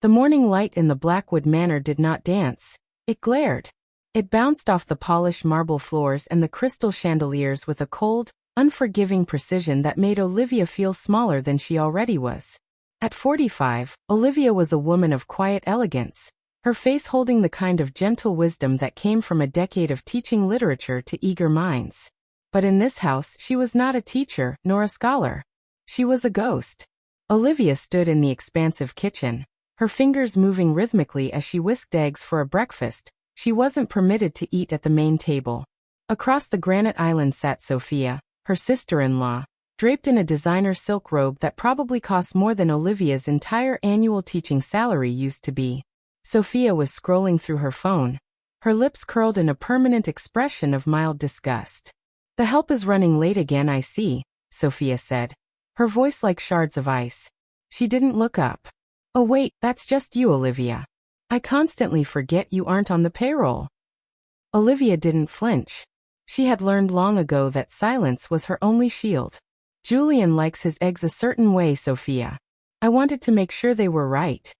The morning light in the Blackwood Manor did not dance, it glared. It bounced off the polished marble floors and the crystal chandeliers with a cold, unforgiving precision that made Olivia feel smaller than she already was. At 45, Olivia was a woman of quiet elegance, her face holding the kind of gentle wisdom that came from a decade of teaching literature to eager minds. But in this house she was not a teacher nor a scholar. She was a ghost. Olivia stood in the expansive kitchen, her fingers moving rhythmically as she whisked eggs for a breakfast she wasn't permitted to eat at the main table. Across the granite island sat Sophia, her sister-in-law, draped in a designer silk robe that probably cost more than Olivia's entire annual teaching salary used to be. Sophia was scrolling through her phone, her lips curled in a permanent expression of mild disgust. "The help is running late again, I see," Sophia said, her voice like shards of ice. She didn't look up. "Oh wait, that's just you, Olivia. I constantly forget you aren't on the payroll." Olivia didn't flinch. She had learned long ago that silence was her only shield. "Julian likes his eggs a certain way, Sophia. I wanted to make sure they were right."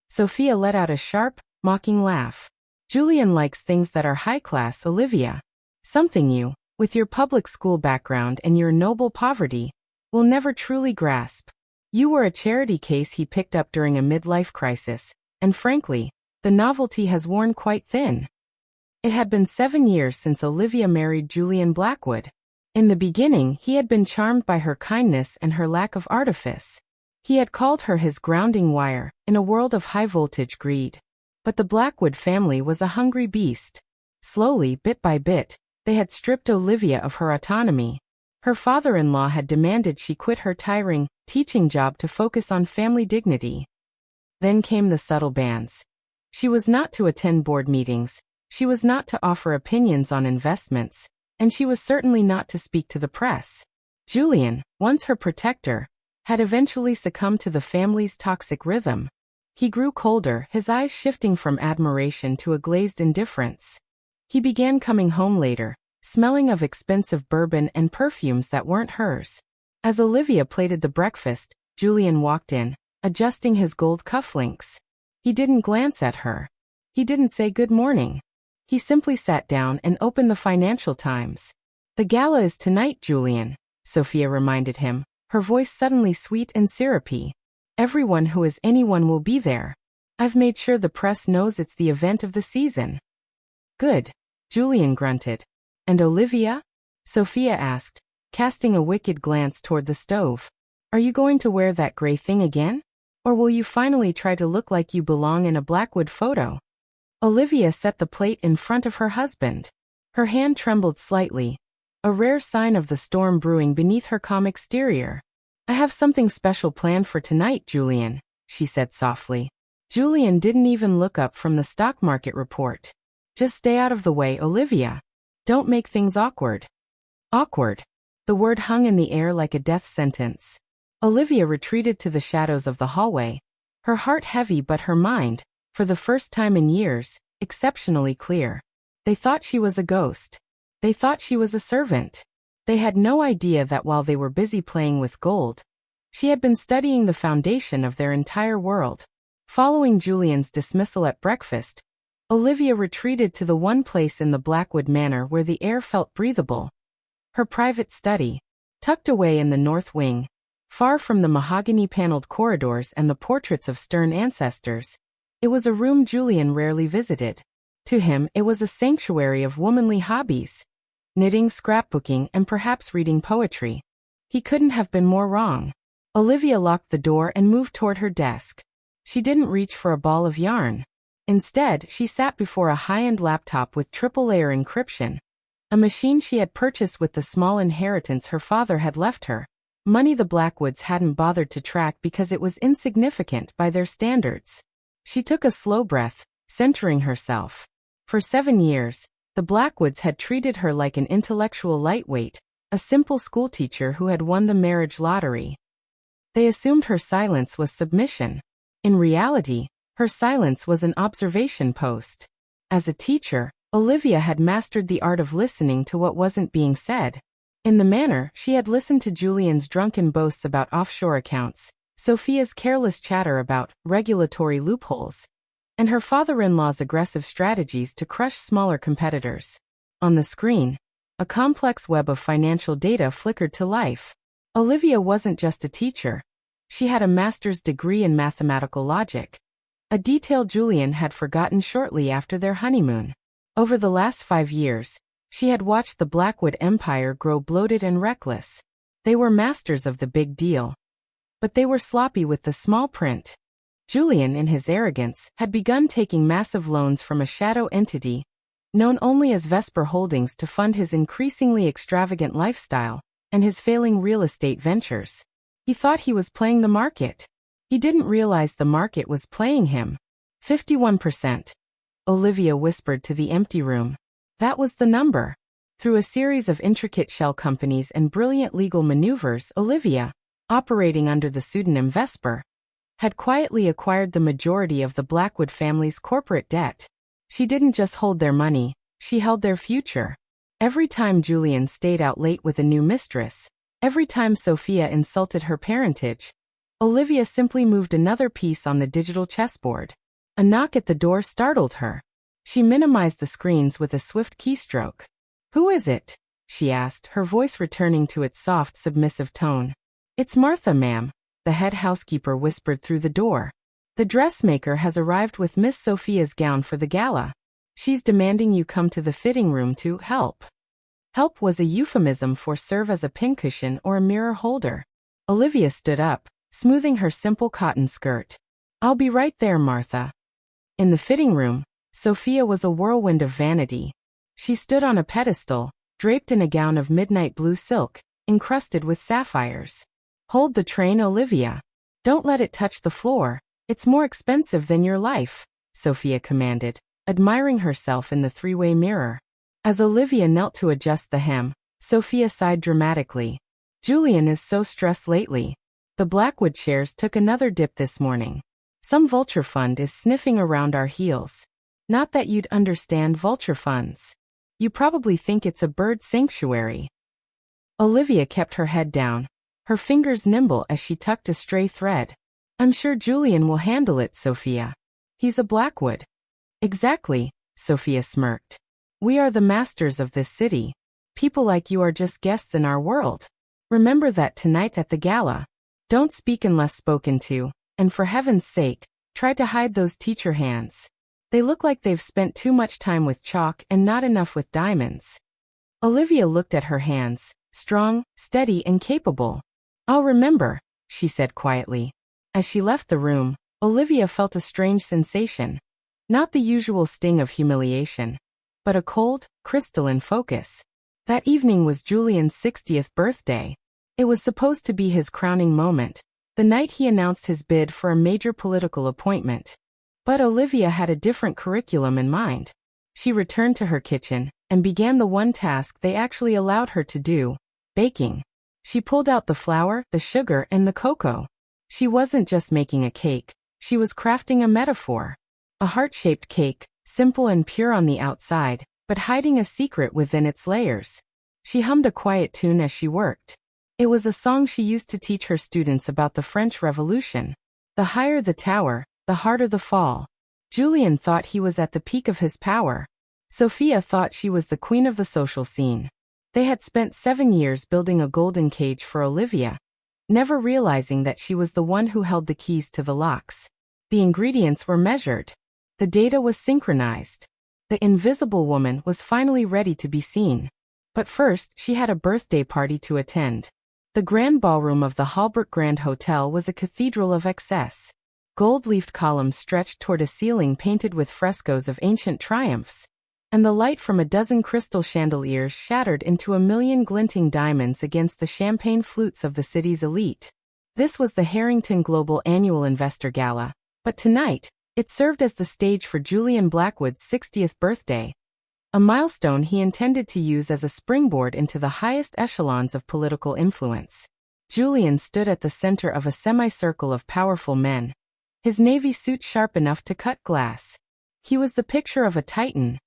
Sophia let out a sharp, mocking laugh. "Julian likes things that are high class, Olivia. Something you, with your public school background and your noble poverty, will never truly grasp. You were a charity case he picked up during a midlife crisis, and frankly, the novelty has worn quite thin." It had been 7 years since Olivia married Julian Blackwood. In the beginning, he had been charmed by her kindness and her lack of artifice. He had called her his grounding wire, in a world of high-voltage greed. But the Blackwood family was a hungry beast. Slowly, bit by bit, they had stripped Olivia of her autonomy. Her father-in-law had demanded she quit her tiring, teaching job to focus on family dignity. Then came the subtle bans. She was not to attend board meetings, she was not to offer opinions on investments, and she was certainly not to speak to the press. Julian, once her protector, had eventually succumbed to the family's toxic rhythm. He grew colder, his eyes shifting from admiration to a glazed indifference. He began coming home later, smelling of expensive bourbon and perfumes that weren't hers. As Olivia plated the breakfast, Julian walked in, adjusting his gold cufflinks. He didn't glance at her. He didn't say good morning. He simply sat down and opened the Financial Times. "The gala is tonight, Julian," Sophia reminded him, her voice suddenly sweet and syrupy. "Everyone who is anyone will be there. I've made sure the press knows it's the event of the season." "Good," Julian grunted. "And Olivia?" Sophia asked, casting a wicked glance toward the stove. "Are you going to wear that gray thing again? Or will you finally try to look like you belong in a Blackwood photo?" Olivia set the plate in front of her husband. Her hand trembled slightly, a rare sign of the storm brewing beneath her calm exterior. "I have something special planned for tonight, Julian," she said softly. Julian didn't even look up from the stock market report. "Just stay out of the way, Olivia. Don't make things awkward." Awkward. The word hung in the air like a death sentence. Olivia retreated to the shadows of the hallway, her heart heavy but her mind, for the first time in years, exceptionally clear. They thought she was a ghost. They thought she was a servant. They had no idea that while they were busy playing with gold, she had been studying the foundation of their entire world. Following Julian's dismissal at breakfast, Olivia retreated to the one place in the Blackwood Manor where the air felt breathable. Her private study, tucked away in the north wing, far from the mahogany-paneled corridors and the portraits of stern ancestors. It was a room Julian rarely visited. To him, it was a sanctuary of womanly hobbies. Knitting, scrapbooking, and perhaps reading poetry. He couldn't have been more wrong. Olivia locked the door and moved toward her desk. She didn't reach for a ball of yarn. Instead, she sat before a high-end laptop with triple-layer encryption, a machine she had purchased with the small inheritance her father had left her. Money the Blackwoods hadn't bothered to track because it was insignificant by their standards. She took a slow breath, centering herself. For 7 years, the Blackwoods had treated her like an intellectual lightweight, a simple schoolteacher who had won the marriage lottery. They assumed her silence was submission. In reality, her silence was an observation post. As a teacher, Olivia had mastered the art of listening to what wasn't being said. In the manor, she had listened to Julian's drunken boasts about offshore accounts, Sophia's careless chatter about regulatory loopholes, and her father-in-law's aggressive strategies to crush smaller competitors. On the screen, a complex web of financial data flickered to life. Olivia wasn't just a teacher. She had a master's degree in mathematical logic, a detail Julian had forgotten shortly after their honeymoon. Over the last 5 years, she had watched the Blackwood Empire grow bloated and reckless. They were masters of the big deal, but they were sloppy with the small print. Julian, in his arrogance, had begun taking massive loans from a shadow entity, known only as Vesper Holdings, to fund his increasingly extravagant lifestyle and his failing real estate ventures. He thought he was playing the market. He didn't realize the market was playing him. 51%. Olivia whispered to the empty room. That was the number. Through a series of intricate shell companies and brilliant legal maneuvers, Olivia, operating under the pseudonym Vesper, had quietly acquired the majority of the Blackwood family's corporate debt. She didn't just hold their money, she held their future. Every time Julian stayed out late with a new mistress, every time Sophia insulted her parentage, Olivia simply moved another piece on the digital chessboard. A knock at the door startled her. She minimized the screens with a swift keystroke. "Who is it?" she asked, her voice returning to its soft, submissive tone. "It's Martha, ma'am," the head housekeeper whispered through the door. "The dressmaker has arrived with Miss Sophia's gown for the gala. She's demanding you come to the fitting room to help." Help was a euphemism for serve as a pincushion or a mirror holder. Olivia stood up, smoothing her simple cotton skirt. "I'll be right there, Martha." In the fitting room, Sophia was a whirlwind of vanity. She stood on a pedestal, draped in a gown of midnight blue silk, encrusted with sapphires. "Hold the train, Olivia. Don't let it touch the floor. It's more expensive than your life," Sophia commanded, admiring herself in the three-way mirror. As Olivia knelt to adjust the hem, Sophia sighed dramatically. "Julian is so stressed lately. The Blackwood shares took another dip this morning. Some vulture fund is sniffing around our heels. Not that you'd understand vulture funds. You probably think it's a bird sanctuary." Olivia kept her head down, her fingers nimble as she tucked a stray thread. "I'm sure Julian will handle it, Sophia. He's a Blackwood." "Exactly," Sophia smirked. "We are the masters of this city. People like you are just guests in our world. Remember that tonight at the gala. Don't speak unless spoken to, and for heaven's sake, try to hide those teacher hands. They look like they've spent too much time with chalk and not enough with diamonds." Olivia looked at her hands, strong, steady, and capable. "I'll remember," she said quietly. As she left the room, Olivia felt a strange sensation. Not the usual sting of humiliation, but a cold, crystalline focus. That evening was Julian's 60th birthday. It was supposed to be his crowning moment, the night he announced his bid for a major political appointment. But Olivia had a different curriculum in mind. She returned to her kitchen and began the one task they actually allowed her to do: baking. She pulled out the flour, the sugar, and the cocoa. She wasn't just making a cake, she was crafting a metaphor. A heart-shaped cake, simple and pure on the outside, but hiding a secret within its layers. She hummed a quiet tune as she worked. It was a song she used to teach her students about the French Revolution. The higher the tower, the harder the fall. Julian thought he was at the peak of his power. Sophia thought she was the queen of the social scene. They had spent 7 years building a golden cage for Olivia, never realizing that she was the one who held the keys to the locks. The ingredients were measured. The data was synchronized. The invisible woman was finally ready to be seen. But first, she had a birthday party to attend. The grand ballroom of the Halbert Grand Hotel was a cathedral of excess. Gold-leafed columns stretched toward a ceiling painted with frescoes of ancient triumphs, and the light from a dozen crystal chandeliers shattered into a million glinting diamonds against the champagne flutes of the city's elite. This was the Harrington Global Annual Investor Gala, but tonight, it served as the stage for Julian Blackwood's 60th birthday, a milestone he intended to use as a springboard into the highest echelons of political influence. Julian stood at the center of a semicircle of powerful men, his navy suit sharp enough to cut glass. He was the picture of a titan,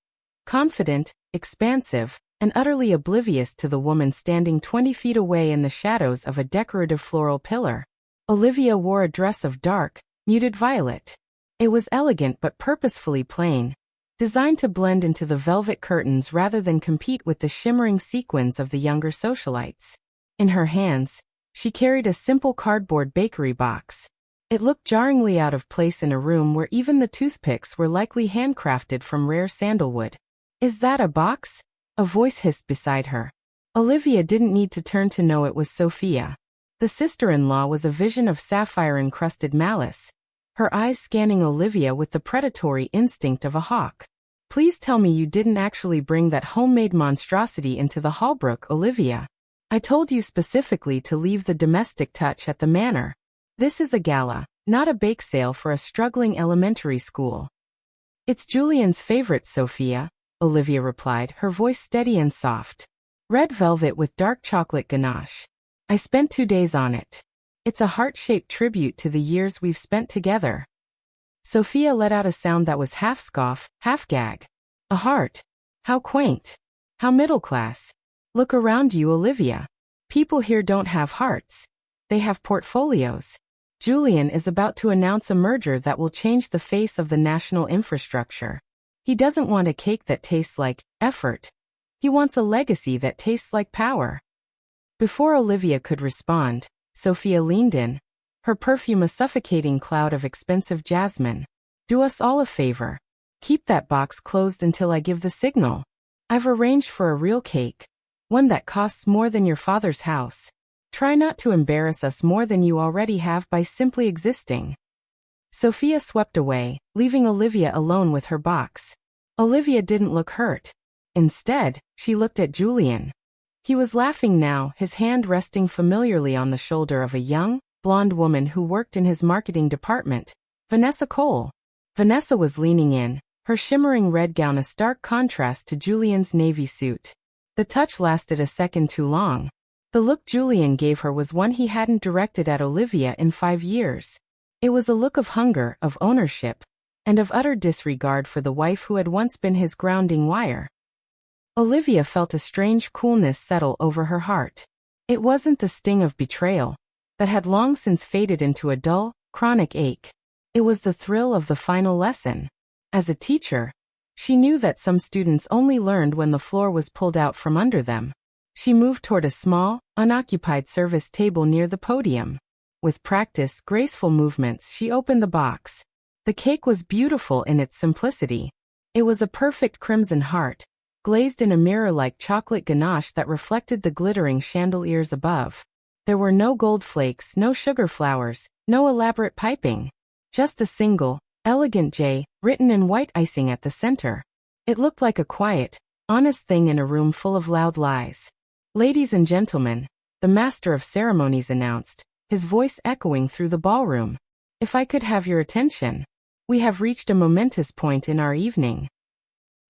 confident, expansive, and utterly oblivious to the woman standing 20 feet away in the shadows of a decorative floral pillar. Olivia wore a dress of dark, muted violet. It was elegant but purposefully plain, designed to blend into the velvet curtains rather than compete with the shimmering sequins of the younger socialites. In her hands, she carried a simple cardboard bakery box. It looked jarringly out of place in a room where even the toothpicks were likely handcrafted from rare sandalwood. "Is that a box?" a voice hissed beside her. Olivia didn't need to turn to know it was Sophia. The sister-in-law was a vision of sapphire-encrusted malice, her eyes scanning Olivia with the predatory instinct of a hawk. "Please tell me you didn't actually bring that homemade monstrosity into the Hallbrook, Olivia. I told you specifically to leave the domestic touch at the manor. This is a gala, not a bake sale for a struggling elementary school." "It's Julian's favorite, Sophia," Olivia replied, her voice steady and soft. "Red velvet with dark chocolate ganache. I spent 2 days on it. It's a heart-shaped tribute to the years we've spent together." Sophia let out a sound that was half scoff, half gag. "A heart? How quaint. How middle class. Look around you, Olivia. People here don't have hearts. They have portfolios. Julian is about to announce a merger that will change the face of the national infrastructure. He doesn't want a cake that tastes like effort. He wants a legacy that tastes like power." Before Olivia could respond, Sophia leaned in, her perfume a suffocating cloud of expensive jasmine. "Do us all a favor. Keep that box closed until I give the signal. I've arranged for a real cake, one that costs more than your father's house. Try not to embarrass us more than you already have by simply existing." Sophia swept away, leaving Olivia alone with her box. Olivia didn't look hurt. Instead, she looked at Julian. He was laughing now, his hand resting familiarly on the shoulder of a young, blonde woman who worked in his marketing department, Vanessa Cole. Vanessa was leaning in, her shimmering red gown a stark contrast to Julian's navy suit. The touch lasted a second too long. The look Julian gave her was one he hadn't directed at Olivia in 5 years. It was a look of hunger, of ownership, and of utter disregard for the wife who had once been his grounding wire. Olivia felt a strange coolness settle over her heart. It wasn't the sting of betrayal, that had long since faded into a dull, chronic ache. It was the thrill of the final lesson. As a teacher, she knew that some students only learned when the floor was pulled out from under them. She moved toward a small, unoccupied service table near the podium. With practiced, graceful movements, she opened the box. The cake was beautiful in its simplicity. It was a perfect crimson heart, glazed in a mirror-like chocolate ganache that reflected the glittering chandeliers above. There were no gold flakes, no sugar flowers, no elaborate piping. Just a single, elegant J, written in white icing at the center. It looked like a quiet, honest thing in a room full of loud lies. "Ladies and gentlemen," the master of ceremonies announced, his voice echoing through the ballroom. "If I could have your attention. We have reached a momentous point in our evening."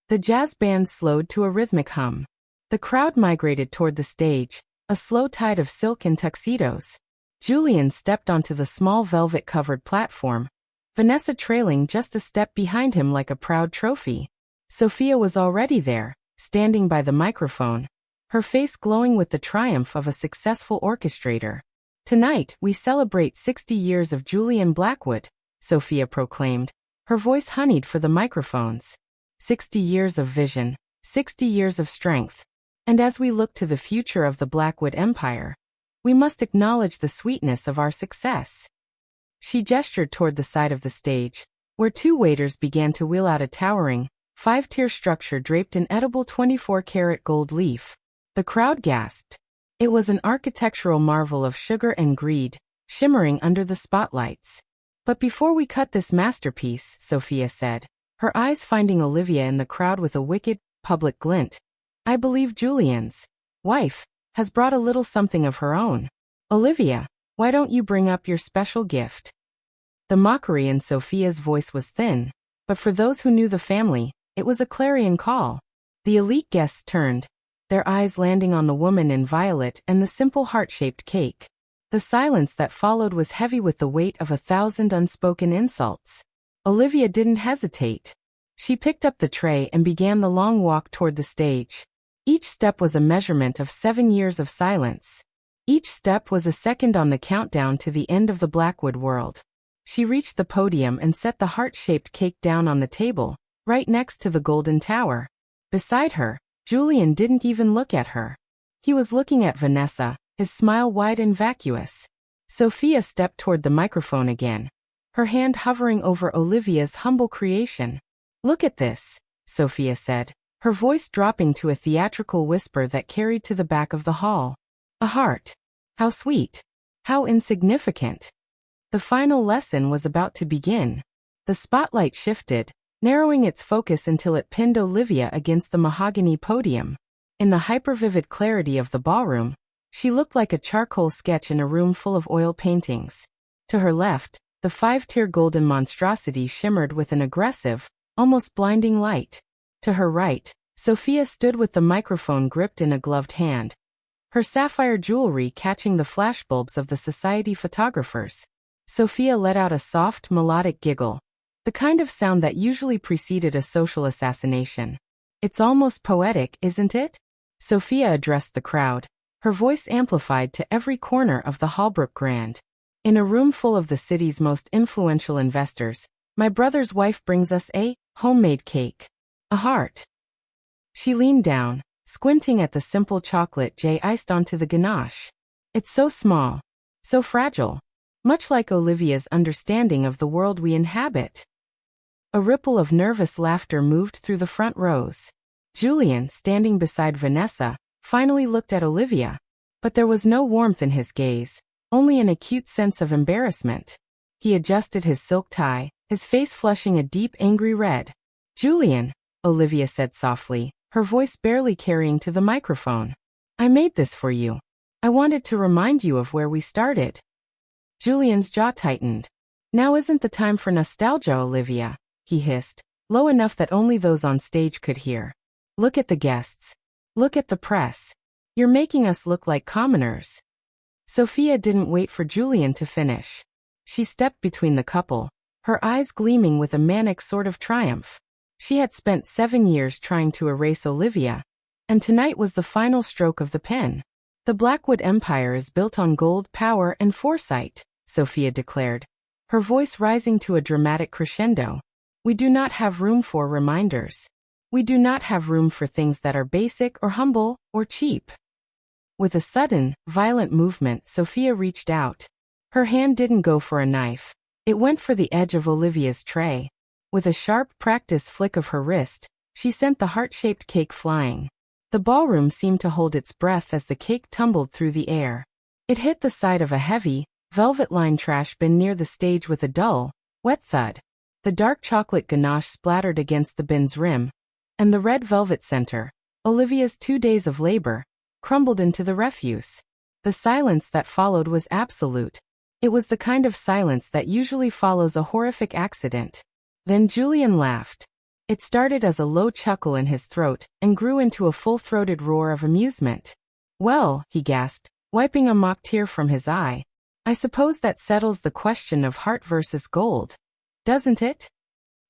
The jazz band slowed to a rhythmic hum. The crowd migrated toward the stage, a slow tide of silk and tuxedos. Julian stepped onto the small velvet-covered platform, Vanessa trailing just a step behind him like a proud trophy. Sophia was already there, standing by the microphone, her face glowing with the triumph of a successful orchestrator. "Tonight, we celebrate 60 years of Julian Blackwood," Sophia proclaimed, her voice honeyed for the microphones. 60 years of vision, 60 years of strength. And as we look to the future of the Blackwood Empire, we must acknowledge the sweetness of our success. She gestured toward the side of the stage, where 2 waiters began to wheel out a towering, 5-tier structure draped in edible 24-karat gold leaf. The crowd gasped. It was an architectural marvel of sugar and greed, shimmering under the spotlights. "But before we cut this masterpiece," Sophia said, her eyes finding Olivia in the crowd with a wicked, public glint, "I believe Julian's wife has brought a little something of her own. Olivia, why don't you bring up your special gift?" The mockery in Sophia's voice was thin, but for those who knew the family, it was a clarion call. The elite guests turned, their eyes landing on the woman in violet and the simple heart-shaped cake. The silence that followed was heavy with the weight of 1,000 unspoken insults. Olivia didn't hesitate. She picked up the tray and began the long walk toward the stage. Each step was a measurement of 7 years of silence. Each step was a second on the countdown to the end of the Blackwood world. She reached the podium and set the heart-shaped cake down on the table, right next to the golden tower. Beside her, Julian didn't even look at her. He was looking at Vanessa, his smile wide and vacuous. Sophia stepped toward the microphone again, her hand hovering over Olivia's humble creation. "Look at this," Sophia said, her voice dropping to a theatrical whisper that carried to the back of the hall. "A heart. How sweet. How insignificant." The final lesson was about to begin. The spotlight shifted, narrowing its focus until it pinned Olivia against the mahogany podium. In the hypervivid clarity of the ballroom, she looked like a charcoal sketch in a room full of oil paintings. To her left, the 5-tier golden monstrosity shimmered with an aggressive, almost blinding light. To her right, Sophia stood with the microphone gripped in a gloved hand, her sapphire jewelry catching the flashbulbs of the society photographers. Sophia let out a soft, melodic giggle, the kind of sound that usually preceded a social assassination. "It's almost poetic, isn't it?" Sophia addressed the crowd, her voice amplified to every corner of the Holbrook Grand. "In a room full of the city's most influential investors, my brother's wife brings us a homemade cake. A heart." She leaned down, squinting at the simple chocolate J iced onto the ganache. "It's so small, so fragile, much like Olivia's understanding of the world we inhabit." A ripple of nervous laughter moved through the front rows. Julian, standing beside Vanessa, finally looked at Olivia. But there was no warmth in his gaze, only an acute sense of embarrassment. He adjusted his silk tie, his face flushing a deep, angry red. "Julian," Olivia said softly, her voice barely carrying to the microphone. "I made this for you. I wanted to remind you of where we started." Julian's jaw tightened. "Now isn't the time for nostalgia, Olivia," he hissed, low enough that only those on stage could hear. "Look at the guests. Look at the press. You're making us look like commoners." Sophia didn't wait for Julian to finish. She stepped between the couple, her eyes gleaming with a manic sort of triumph. She had spent 7 years trying to erase Olivia, and tonight was the final stroke of the pen. "The Blackwood Empire is built on gold, power, and foresight," Sophia declared, her voice rising to a dramatic crescendo. "We do not have room for reminders. We do not have room for things that are basic or humble or cheap." With a sudden, violent movement, Sophia reached out. Her hand didn't go for a knife. It went for the edge of Olivia's tray. With a sharp, practiced flick of her wrist, she sent the heart-shaped cake flying. The ballroom seemed to hold its breath as the cake tumbled through the air. It hit the side of a heavy, velvet-lined trash bin near the stage with a dull, wet thud. The dark chocolate ganache splattered against the bin's rim, and the red velvet center, Olivia's 2 days of labor, crumbled into the refuse. The silence that followed was absolute. It was the kind of silence that usually follows a horrific accident. Then Julian laughed. It started as a low chuckle in his throat and grew into a full-throated roar of amusement. "Well," he gasped, wiping a mock tear from his eye, "I suppose that settles the question of heart versus gold. Doesn't it?"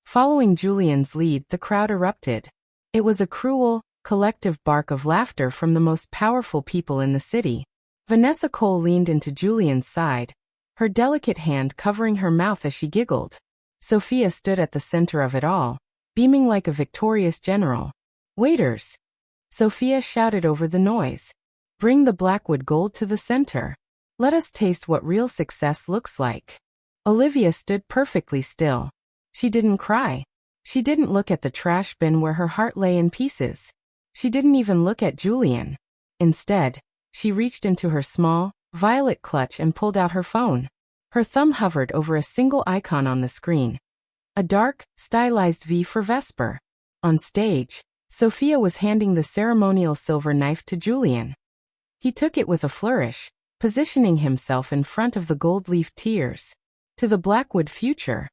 Following Julian's lead, the crowd erupted. It was a cruel, collective bark of laughter from the most powerful people in the city. Vanessa Cole leaned into Julian's side, her delicate hand covering her mouth as she giggled. Sophia stood at the center of it all, beaming like a victorious general. "Waiters!" Sophia shouted over the noise. "Bring the Blackwood gold to the center. Let us taste what real success looks like." Olivia stood perfectly still. She didn't cry. She didn't look at the trash bin where her heart lay in pieces. She didn't even look at Julian. Instead, she reached into her small, violet clutch and pulled out her phone. Her thumb hovered over a single icon on the screen. A dark, stylized V for Vesper. On stage, Sophia was handing the ceremonial silver knife to Julian. He took it with a flourish, positioning himself in front of the gold-leaf tears. "To the Blackwood future."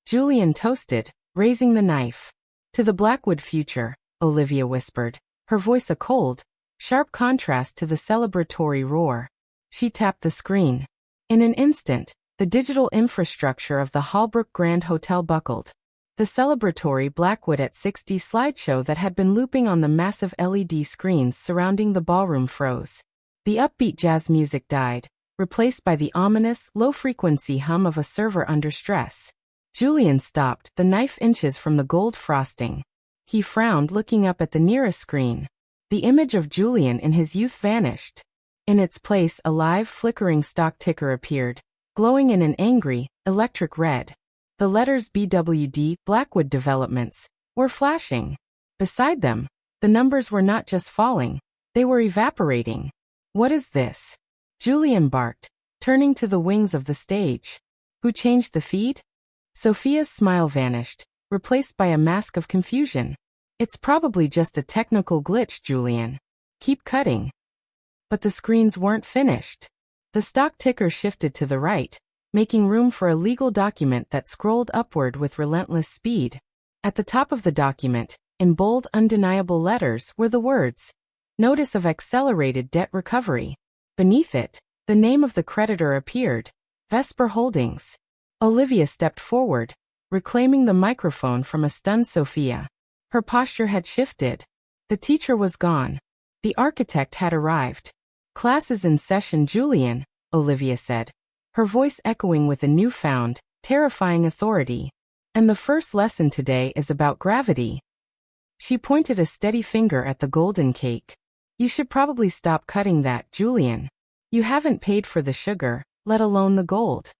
Julian toasted, raising the knife. "To the Blackwood future," Olivia whispered, her voice a cold, sharp contrast to the celebratory roar. She tapped the screen. In an instant, the digital infrastructure of the Holbrook Grand Hotel buckled. The celebratory Blackwood at 60 slideshow that had been looping on the massive LED screens surrounding the ballroom froze. The upbeat jazz music died, replaced by the ominous, low-frequency hum of a server under stress. Julian stopped, the knife inches from the gold frosting. He frowned, looking up at the nearest screen. The image of Julian in his youth vanished. In its place, a live, flickering stock ticker appeared, glowing in an angry, electric red. The letters BWD, Blackwood Developments, were flashing. Beside them, the numbers were not just falling, they were evaporating. What is this? Julian barked, turning to the wings of the stage. Who changed the feed? Sophia's smile vanished, replaced by a mask of confusion. It's probably just a technical glitch, Julian. Keep cutting. But the screens weren't finished. The stock ticker shifted to the right, making room for a legal document that scrolled upward with relentless speed. At the top of the document, in bold, undeniable letters, were the words, "Notice of Accelerated Debt Recovery." Beneath it, the name of the creditor appeared, Vesper Holdings. Olivia stepped forward, reclaiming the microphone from a stunned Sophia. Her posture had shifted. The teacher was gone. The architect had arrived. "Class is in session, Julian," Olivia said, her voice echoing with a newfound, terrifying authority. "And the first lesson today is about gravity." She pointed a steady finger at the golden cake. "You should probably stop cutting that, Julian. You haven't paid for the sugar, let alone the gold."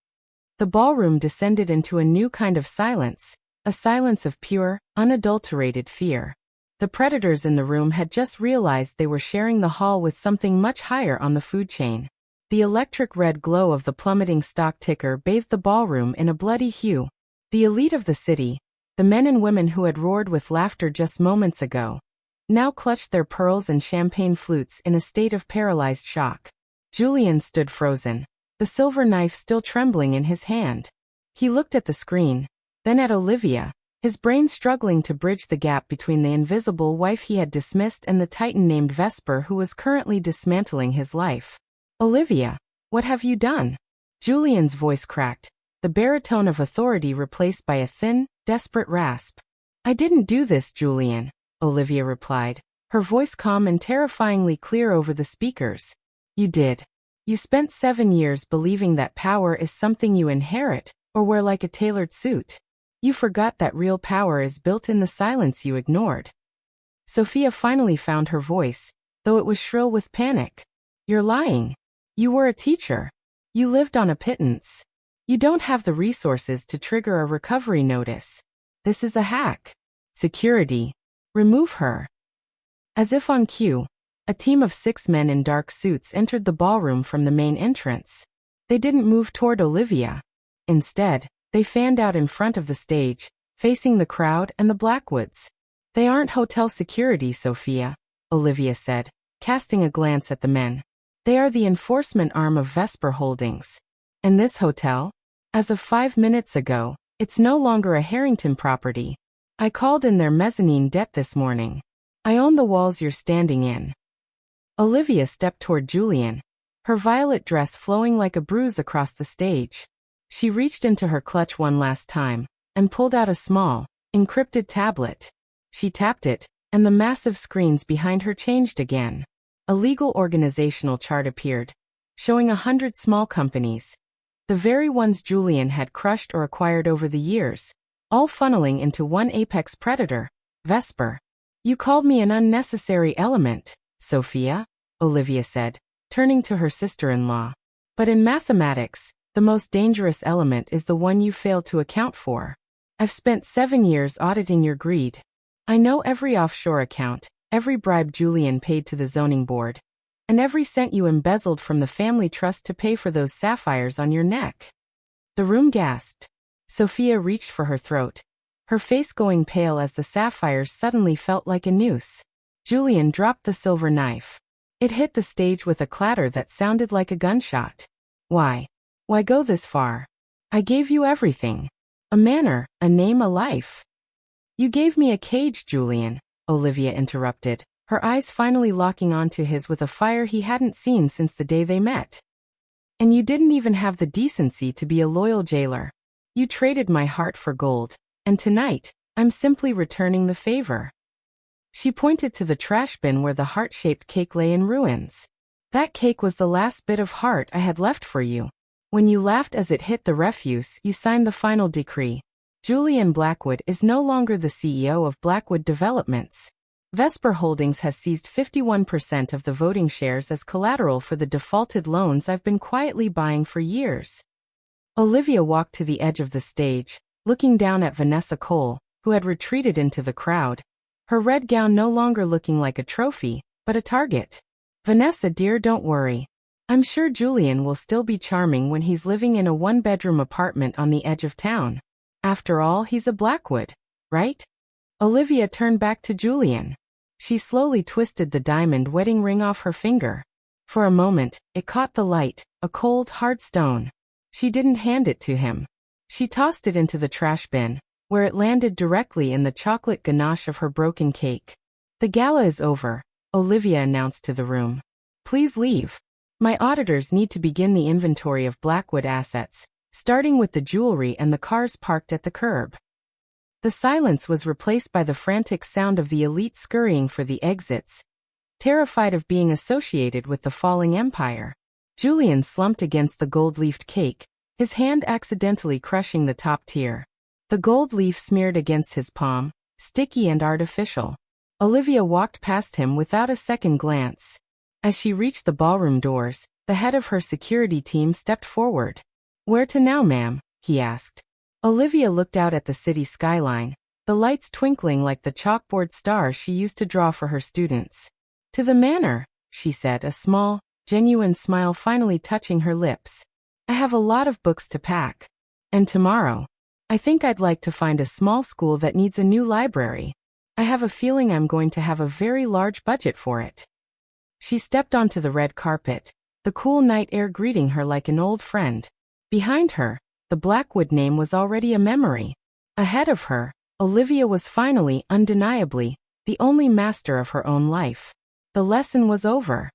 The ballroom descended into a new kind of silence, a silence of pure, unadulterated fear. The predators in the room had just realized they were sharing the hall with something much higher on the food chain. The electric red glow of the plummeting stock ticker bathed the ballroom in a bloody hue. The elite of the city, the men and women who had roared with laughter just moments ago, now clutched their pearls and champagne flutes in a state of paralyzed shock. Julian stood frozen, the silver knife still trembling in his hand. He looked at the screen, then at Olivia, his brain struggling to bridge the gap between the invisible wife he had dismissed and the titan named Vesper who was currently dismantling his life. "Olivia, what have you done?" Julian's voice cracked, the baritone of authority replaced by a thin, desperate rasp. "I didn't do this, Julian," Olivia replied, her voice calm and terrifyingly clear over the speakers. "You did. You spent 7 years believing that power is something you inherit, or wear like a tailored suit. You forgot that real power is built in the silence you ignored." Sophia finally found her voice, though it was shrill with panic. "You're lying. You were a teacher. You lived on a pittance. You don't have the resources to trigger a recovery notice. This is a hack. Security. Remove her." As if on cue, a team of 6 men in dark suits entered the ballroom from the main entrance. They didn't move toward Olivia. Instead, they fanned out in front of the stage, facing the crowd and the Blackwoods. "They aren't hotel security, Sophia," Olivia said, casting a glance at the men. "They are the enforcement arm of Vesper Holdings. And this hotel? As of 5 minutes ago, it's no longer a Harrington property. I called in their mezzanine debt this morning. I own the walls you're standing in." Olivia stepped toward Julian, her violet dress flowing like a bruise across the stage. She reached into her clutch one last time, and pulled out a small, encrypted tablet. She tapped it, and the massive screens behind her changed again. A legal organizational chart appeared, showing 100 small companies, the very ones Julian had crushed or acquired over the years, all funneling into one apex predator, Vesper. "You called me an unnecessary element, Sophia," Olivia said, turning to her sister-in-law. "But in mathematics, the most dangerous element is the one you fail to account for. I've spent 7 years auditing your greed. I know every offshore account, every bribe Julian paid to the zoning board, and every cent you embezzled from the family trust to pay for those sapphires on your neck." The room gasped. Sophia reached for her throat, her face going pale as the sapphires suddenly felt like a noose. Julian dropped the silver knife. It hit the stage with a clatter that sounded like a gunshot. Why go this far? I gave you everything. A manor, a name, a life." "You gave me a cage, Julian," Olivia interrupted, her eyes finally locking onto his with a fire he hadn't seen since the day they met. "And you didn't even have the decency to be a loyal jailer. You traded my heart for gold, and tonight, I'm simply returning the favor." She pointed to the trash bin where the heart-shaped cake lay in ruins. That cake was the last bit of heart I had left for you. When you laughed as it hit the refuse, you signed the final decree. Julian Blackwood is no longer the CEO of Blackwood Developments. Vesper Holdings has seized 51% of the voting shares as collateral for the defaulted loans I've been quietly buying for years. Olivia walked to the edge of the stage, looking down at Vanessa Cole, who had retreated into the crowd. Her red gown no longer looking like a trophy, but a target. Vanessa dear, don't worry. I'm sure Julian will still be charming when he's living in a one-bedroom apartment on the edge of town. After all, he's a Blackwood, right? Olivia turned back to Julian. She slowly twisted the diamond wedding ring off her finger. For a moment, it caught the light, a cold, hard stone. She didn't hand it to him. She tossed it into the trash bin, where it landed directly in the chocolate ganache of her broken cake. The gala is over, Olivia announced to the room. Please leave. My auditors need to begin the inventory of Blackwood assets, starting with the jewelry and the cars parked at the curb. The silence was replaced by the frantic sound of the elite scurrying for the exits, terrified of being associated with the falling empire. Julian slumped against the gold-leafed cake, his hand accidentally crushing the top tier. The gold leaf smeared against his palm, sticky and artificial. Olivia walked past him without a second glance. As she reached the ballroom doors, the head of her security team stepped forward. Where to now, ma'am? He asked. Olivia looked out at the city skyline, the lights twinkling like the chalkboard stars she used to draw for her students. To the manor, she said, a small, genuine smile finally touching her lips. I have a lot of books to pack. And tomorrow, I think I'd like to find a small school that needs a new library. I have a feeling I'm going to have a very large budget for it. She stepped onto the red carpet, the cool night air greeting her like an old friend. Behind her, the Blackwood name was already a memory. Ahead of her, Olivia was finally, undeniably, the only master of her own life. The lesson was over.